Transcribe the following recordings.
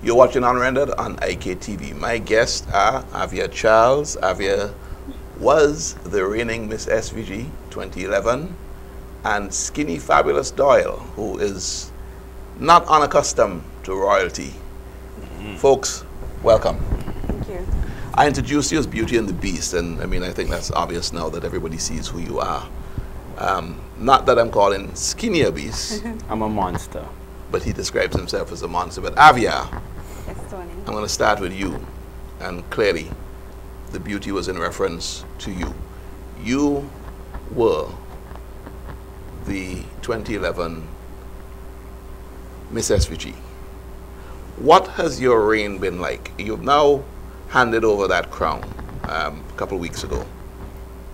You're watching Unrendered on IKTV. My guests are AviarCharles. Aviar was the reigning Miss SVG 2011, and Skinny Fabulous Doyle, who is not unaccustomed to royalty. Folks, welcome. Thank you. I introduced you as Beauty and the Beast, and I mean, I think that's obvious now that everybody sees who you are. Not that I'm calling Skinny a beast. I'm a monster. But he describes himself as a monster. But Aviar, Yes, Tony. I'm going to start with you. And clearly, the beauty was in reference to you. You were the 2011 Miss SVG. What has your reign been like? You've now handed over that crown a couple of weeks ago.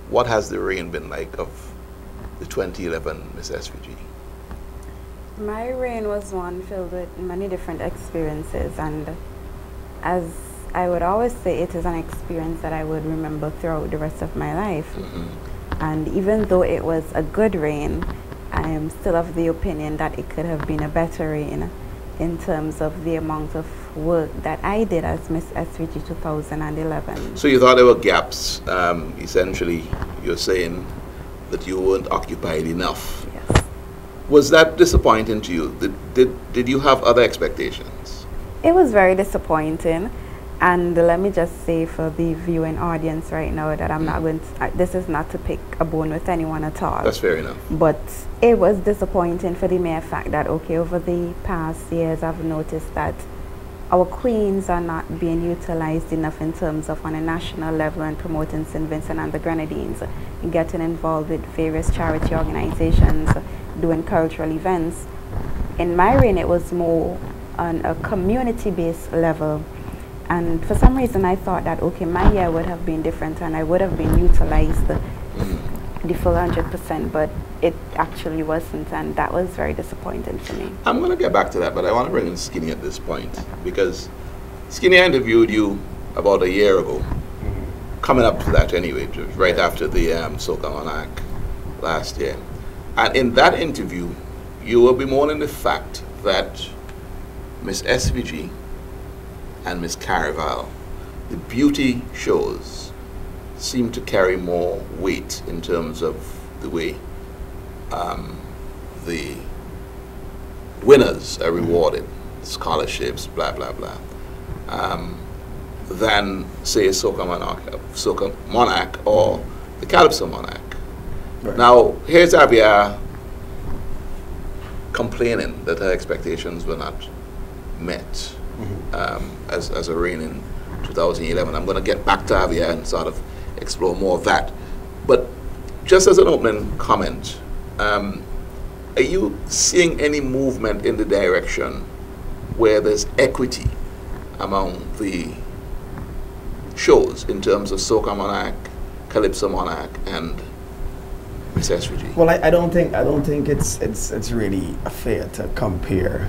What has the reign been like of the 2011 Miss SVG? My reign was one filled with many different experiences, and as I would always say, it is an experience that I would remember throughout the rest of my life. And even though it was a good reign, I am still of the opinion that it could have been a better reign in terms of the amount of work that I did as Miss SVG 2011. So you thought there were gaps. Essentially, you're saying that you weren't occupied enough. Yes. Was that disappointing to you? Did you have other expectations? It was very disappointing, and let me just say for the viewing audience right now that I'm not going to, this is not to pick a bone with anyone at all. That's fair enough. But it was disappointing for the mere fact that, okay, over the past years I've noticed that our queens are not being utilized enough in terms of on a national level and promoting St. Vincent and the Grenadines, getting involved with various charity organizations, doing cultural events. In my reign, it was more on a community-based level. And for some reason, I thought that, okay, my year would have been different and I would have been utilized the full 100%, but it actually wasn't, and that was very disappointing for me. I'm going to get back to that, but I want to bring in Skinny at this point, because Skinny, I interviewed you about a year ago, coming up to that anyway, right after the Soca Monarch last year. And in that interview, you were bemoaning the fact that Miss SVG and Miss Caraval, the beauty shows, seem to carry more weight in terms of the way the winners are rewarded, scholarships, blah, blah, blah, than, say, Soca Monarch or the Calypso Monarch. Right. Now, here's Aviar complaining that her expectations were not met as a reign in 2011. I'm going to get back to Aviar and sort of explore more of that. But just as an opening comment, are you seeing any movement in the direction where there's equity among the shows in terms of Soca Monarch, Calypso Monarch, and Miss SVG? Well, I don't think it's really fair to compare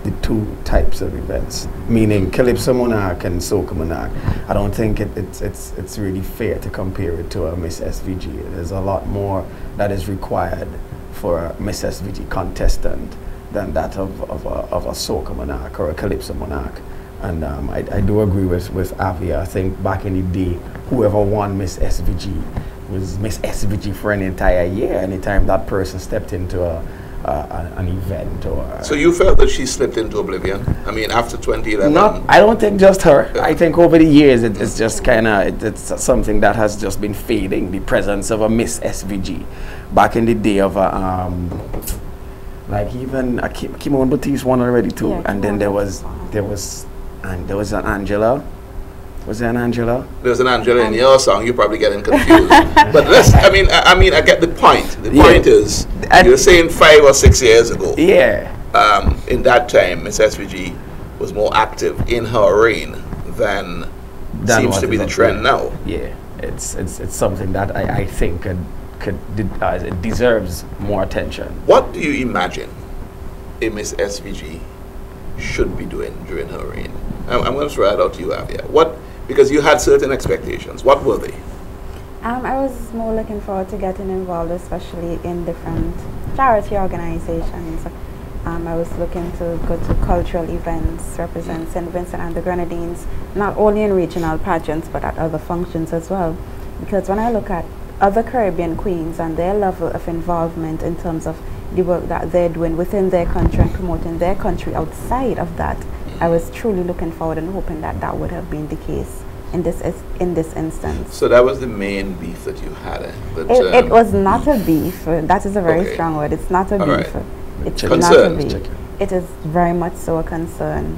the two types of events, meaning Calypso Monarch and Soca Monarch. I don't think it's really fair to compare it to a Miss SVG. There's a lot more that is required for a Miss SVG contestant than that of a Soca Monarch or a Calypso Monarch. And I do agree with Aviar. I think back in the day, whoever won Miss SVG was Miss SVG for an entire year. Anytime that person stepped into an event or... So you felt that she slipped into oblivion? I mean, after 2011? I don't think just her. Yeah. I think over the years it's just kind of, it's something that has just been fading, the presence of a Miss SVG. Back in the day of like even Kimon Batiste won already too, yeah, and then there was an Angela. Was there an Angela? There was an Angela in your song. You're probably getting confused. But I get the point. The point is, you're saying 5 or 6 years ago. Yeah. In that time, Miss SVG was more active in her reign than seems to be the trend now. Yeah, it's something that I think it deserves more attention. What do you imagine a Miss SVG should be doing during her reign? I'm going to throw it out to you, Aviar. Because you had certain expectations. What were they? I was more looking forward to getting involved, especially in different charity organizations. I was looking to go to cultural events, represent St. Vincent and the Grenadines, not only in regional pageants, but at other functions as well. Because when I look at other Caribbean queens and their level of involvement in terms of the work that they're doing within their country and promoting their country outside of that, I was truly looking forward and hoping that that would have been the case in this instance. So that was the main beef that you had. It was not a beef. That is a very strong word. It's not a beef. Right. It's Concern. not a beef. It is very much so a concern.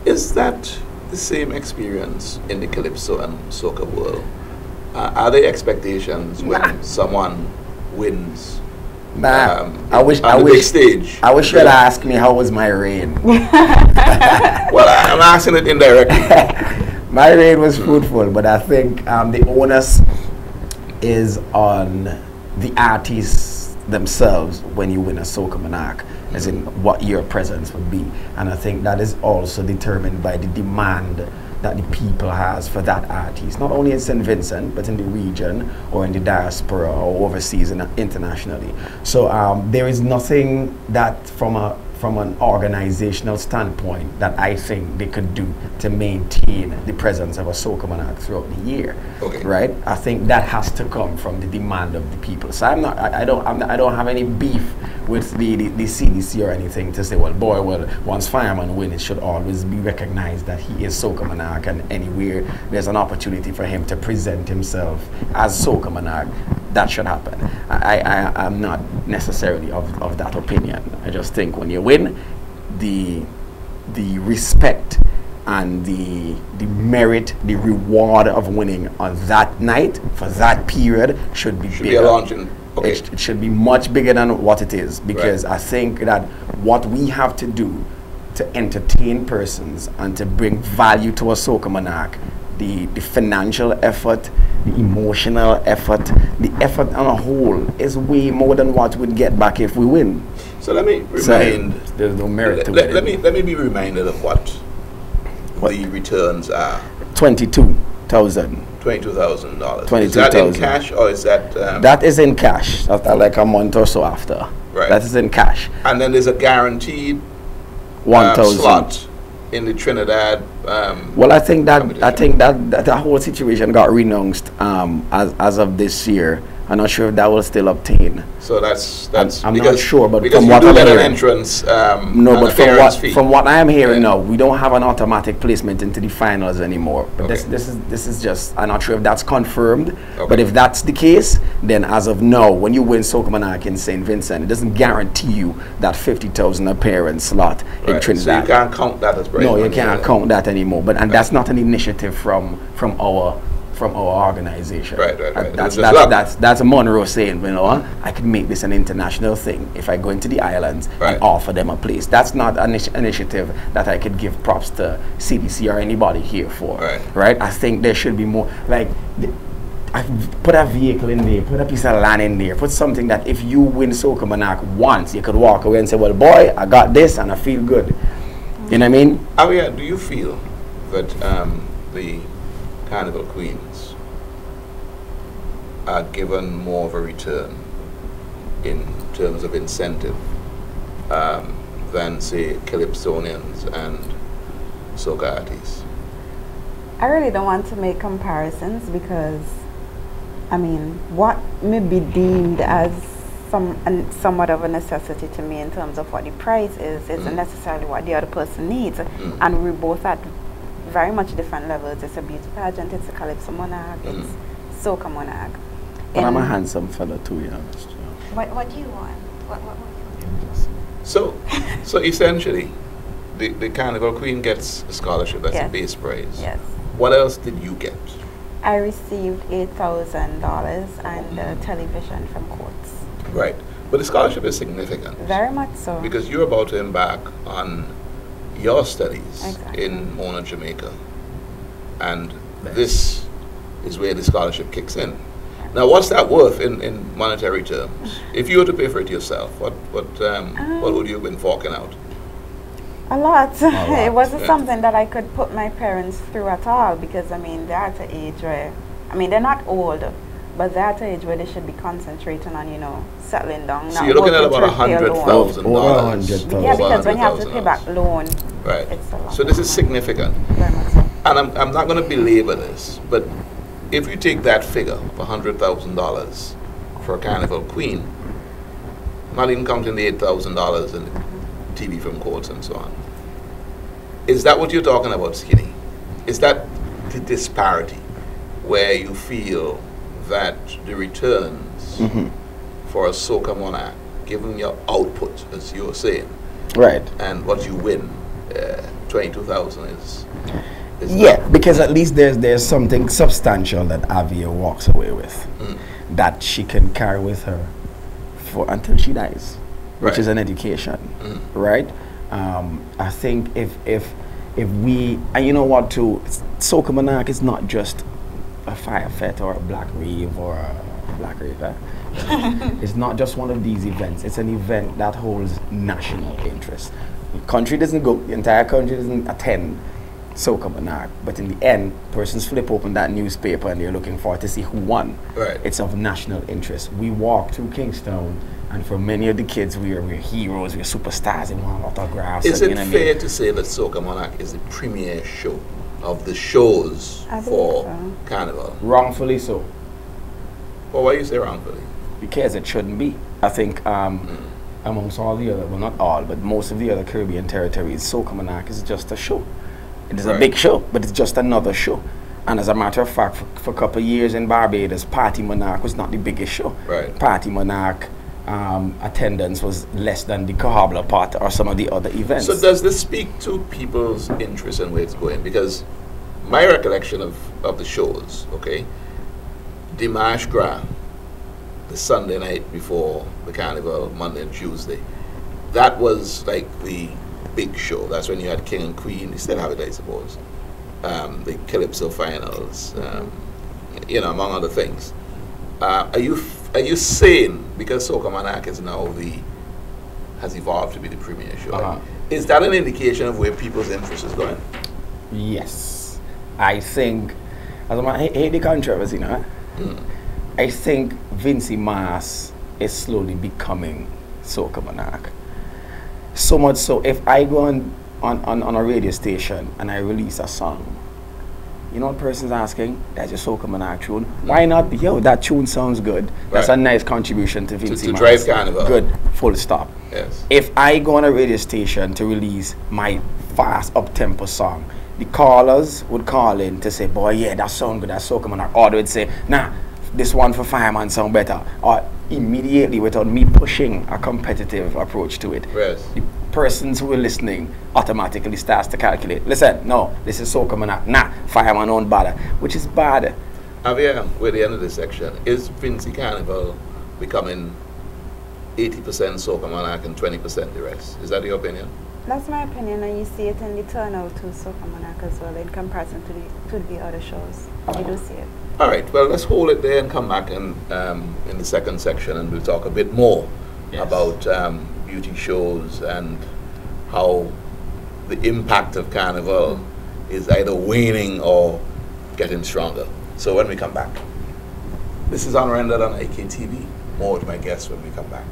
Is that the same experience in the calypso and soca world? Are there expectations when someone wins? I wish big stage. I wish you'd ask me how was my reign. Well, I'm asking it indirectly. My reign was fruitful, but I think the onus is on the artists themselves when you win a soca monarch, as in what your presence would be. And I think that is also determined by the demand that the people has for that artist, not only in St. Vincent, but in the region or in the diaspora or overseas and internationally. So there is nothing that from an organizational standpoint that I think they could do to maintain the presence of a soca monarch throughout the year. Okay. Right? I think that has to come from the demand of the people. So I don't have any beef with the CDC or anything to say, well, once Fireman wins, it should always be recognized that he is soca monarch, and anywhere there's an opportunity for him to present himself as soca monarch, that should happen. I'm not necessarily of that opinion. I just think when you win, the respect and the merit, the reward of winning on that night for that period should be bigger. Be a launching. Okay. It should be much bigger than what it is, because I think that what we have to do to entertain persons and to bring value to a soca monarch, the financial effort, the emotional effort, the effort on a whole is way more than what we'd get back if we win. So let me remind. There's no merit to let me be reminded of what the returns are. $22,000. $22,000. Is that in cash or is that? That is in cash. After like a month or so after. Right. That is in cash. And then there's a guaranteed 1,000 slot in the Trinidad. Well, I think that the whole situation got renounced as of this year. I'm not sure if that will still obtain. So that's I'm not sure, but because from you what do I'm get an hearing, entrance. no, an but fee. from what I am hearing now, we don't have an automatic placement into the finals anymore. But this is just, I'm not sure if that's confirmed. Okay. But if that's the case, then as of now, when you win Soca Monarch in St. Vincent, it doesn't guarantee you that 50,000 appearance slot in Trinidad. So you can't count that as prize No, money. you can't count that anymore. But that's not an initiative from our organization. Right. That's a Monroe saying, you know, I could make this an international thing if I go into the islands and offer them a place. That's not an initiative that I could give props to CDC or anybody here for. Right? I think there should be more, like, I put a vehicle in there, put a piece of land in there, put something that if you win Soca Monarch once, you could walk away and say, well, boy, I got this and I feel good. You know what I mean? Aviar, do you feel that the Carnival Queens are given more of a return in terms of incentive than, say, Calypsonians and soca artists? I really don't want to make comparisons because, I mean, what may be deemed as somewhat of a necessity to me in terms of what the price isn't necessarily what the other person needs. And we're both at very much different levels. It's a beauty pageant, it's a Calypso Monarch, it's Soca Monarch. But I'm a handsome fellow too, you know. What do you want? What So essentially, the Carnival Queen gets a scholarship, that's a base prize. Yes. What else did you get? I received $8,000 and television from Courts. Right. But the scholarship is significant. Very much so. Because you're about to embark on your studies in Mona, Jamaica. And this is where the scholarship kicks in. Now, what's that worth in monetary terms? If you were to pay for it yourself, what would you have been forking out? A lot. It wasn't something that I could put my parents through at all because, I mean, they're at an age where I mean, they're not old, but they're at an age where they should be concentrating on, you know, settling down. So you're looking at about $100,000. Yeah, because when you have to pay back loan, right. It's a lot. So this is significant. Very much so. And I'm not going to belabor this, but if you take that figure of $100,000 for a carnival queen, not even counting the $8,000 in the TV film courts and so on, is that what you're talking about, Skinny? Is that the disparity where you feel that the returns for a soca monarch, given your output, as you were saying, right, and what you win, 22,000 is yeah, because at least there's something substantial that Aviar walks away with that she can carry with her for until she dies, which is an education, right? I think if we, and you know what too, Soca Monarch is not just a fire fete or a black rave or a black rave. It's not just one of these events. It's an event that holds national interest. The country doesn't go, the entire country doesn't attend Soca Monarch, but in the end, persons flip open that newspaper and they're looking forward to see who won. Right. It's of national interest. We walk through Kingston, and for many of the kids, we're heroes, we're superstars, and want autographs. Is it fair to say that Soca Monarch is the premier show of the shows for Carnival? Wrongfully so. Well, why do you say wrongfully? Because it shouldn't be. I think amongst all the other, well, not all, but most of the other Caribbean territories, Soca Monarch is just a show. It is a big show, but it's just another show. And as a matter of fact, for a couple of years in Barbados, Party Monarch was not the biggest show. Right. Party Monarch attendance was less than the Cohabla part or some of the other events. So does this speak to people's interest in where it's going? Because my recollection of the shows, okay, Dimanche Gras, the Sunday night before the Carnival, Monday and Tuesday, that was like the big show. That's when you had King and Queen. You still have it, I suppose. The Calypso finals, you know, among other things. Are you saying, because Soca Monarch is now has evolved to be the premier show, is that an indication of where people's interest is going? Yes, I think. I hate the controversy, you know. I think Vincy Mas is slowly becoming Soca Monarch. So much so, if I go on a radio station and I release a song, you know what person's asking? That's your Soca Monarch tune. Why not? Yo, that tune sounds good. That's a nice contribution to Vincy to Mas. drive Carnival. Good, full stop. Yes. If I go on a radio station to release my fast up-tempo song, the callers would call in to say, boy, yeah, that sound good, that's Soca Monarch. Or they would say, nah, this one for Fireman sound better. Or immediately, without me pushing a competitive approach to it, Yes. the persons who are listening automatically starts to calculate. Listen, no, this is Soca Monarch. Nah, Fireman won't bother, which is bad. Javier, we're at the end of this section. Is Vincy Carnival becoming 80% Soca Monarch and 20% the rest? Is that your opinion? That's my opinion, and you see it in the turnout to Soca Monarch as well, in comparison to the other shows. You do see it. All right, well, let's hold it there and come back in the second section, and we'll talk a bit more about beauty shows and how the impact of Carnival is either waning or getting stronger. So when we come back. This is Unrendered on AKTV. More with my guests when we come back.